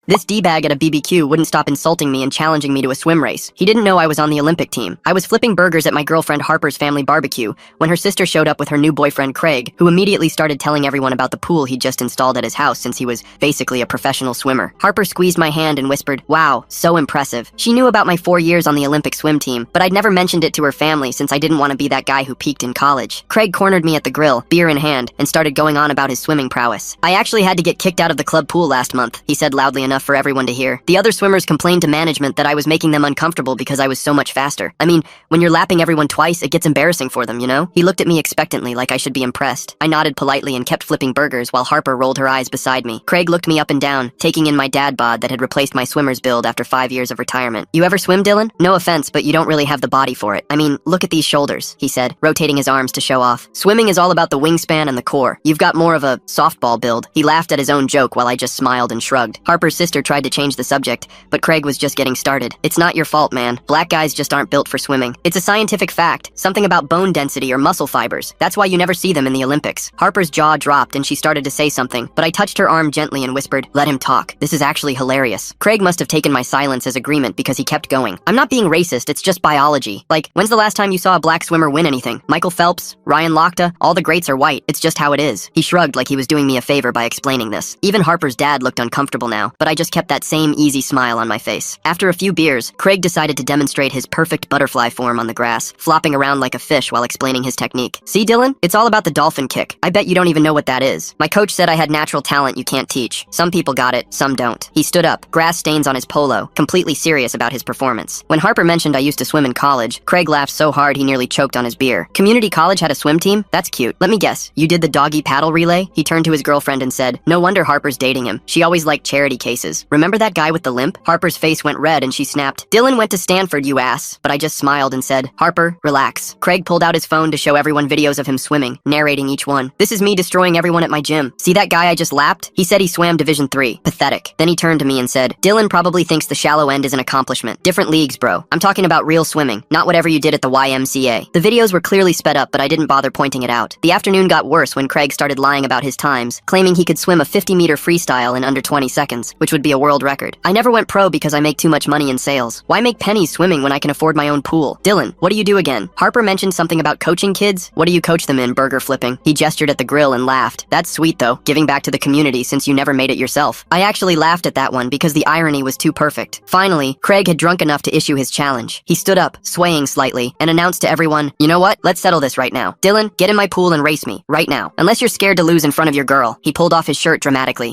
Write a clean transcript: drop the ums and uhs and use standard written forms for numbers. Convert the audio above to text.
This D-bag at a BBQ wouldn't stop insulting me and challenging me to a swim race. He didn't know I was on the Olympic team. I was flipping burgers at my girlfriend Harper's family barbecue when her sister showed up with her new boyfriend Craig, who immediately started telling everyone about the pool he'd just installed at his house since he was basically a professional swimmer. Harper squeezed my hand and whispered, "Wow, so impressive." She knew about my 4 years on the Olympic swim team, but I'd never mentioned it to her family since I didn't want to be that guy who peaked in college. Craig cornered me at the grill, beer in hand, and started going on about his swimming prowess. "I actually had to get kicked out of the club pool last month," he said loudly enough for everyone to hear. "The other swimmers complained to management that I was making them uncomfortable because I was so much faster. I mean, when you're lapping everyone twice, it gets embarrassing for them, you know?" He looked at me expectantly like I should be impressed. I nodded politely and kept flipping burgers while Harper rolled her eyes beside me. Craig looked me up and down, taking in my dad bod that had replaced my swimmer's build after 5 years of retirement. "You ever swim, Dylan? No offense, but you don't really have the body for it. I mean, look at these shoulders," he said, rotating his arms to show off. "Swimming is all about the wingspan and the core. You've got more of a softball build." He laughed at his own joke while I just smiled and shrugged. Harper's sister tried to change the subject, but Craig was just getting started. "It's not your fault, man. Black guys just aren't built for swimming. It's a scientific fact. Something about bone density or muscle fibers. That's why you never see them in the Olympics." Harper's jaw dropped and she started to say something, but I touched her arm gently and whispered, "Let him talk. This is actually hilarious." Craig must have taken my silence as agreement because he kept going. "I'm not being racist, it's just biology. Like, when's the last time you saw a black swimmer win anything? Michael Phelps, Ryan Lochte, all the greats are white. It's just how it is." He shrugged like he was doing me a favor by explaining this. Even Harper's dad looked uncomfortable now, but I just kept that same easy smile on my face. After a few beers, Craig decided to demonstrate his perfect butterfly form on the grass, flopping around like a fish while explaining his technique. "See, Dylan? It's all about the dolphin kick. I bet you don't even know what that is. My coach said I had natural talent you can't teach. Some people got it, some don't." He stood up, grass stains on his polo, completely serious about his performance. When Harper mentioned I used to swim in college, Craig laughed so hard he nearly choked on his beer. "Community college had a swim team? That's cute. Let me guess, you did the doggy paddle relay?" He turned to his girlfriend and said, "No wonder Harper's dating him. She always liked charity cases. Remember that guy with the limp?" Harper's face went red and she snapped, "Dylan went to Stanford, you ass." But I just smiled and said, "Harper, relax." Craig pulled out his phone to show everyone videos of him swimming, narrating each one. "This is me destroying everyone at my gym. See that guy I just lapped? He said he swam Division 3. Pathetic." Then he turned to me and said, "Dylan probably thinks the shallow end is an accomplishment. Different leagues, bro. I'm talking about real swimming, not whatever you did at the YMCA." The videos were clearly sped up, but I didn't bother pointing it out. The afternoon got worse when Craig started lying about his times, claiming he could swim a 50-meter freestyle in under 20 seconds, which would be a world record. "I never went pro because I make too much money in sales. Why make pennies swimming when I can afford my own pool? Dylan, what do you do again? Harper mentioned something about coaching kids. What do you coach them in, burger flipping?" He gestured at the grill and laughed. "That's sweet though, giving back to the community since you never made it yourself." I actually laughed at that one because the irony was too perfect. Finally, Craig had drunk enough to issue his challenge. He stood up, swaying slightly, and announced to everyone, "You know what? Let's settle this right now. Dylan, get in my pool and race me, right now. Unless you're scared to lose in front of your girl." He pulled off his shirt dramatically.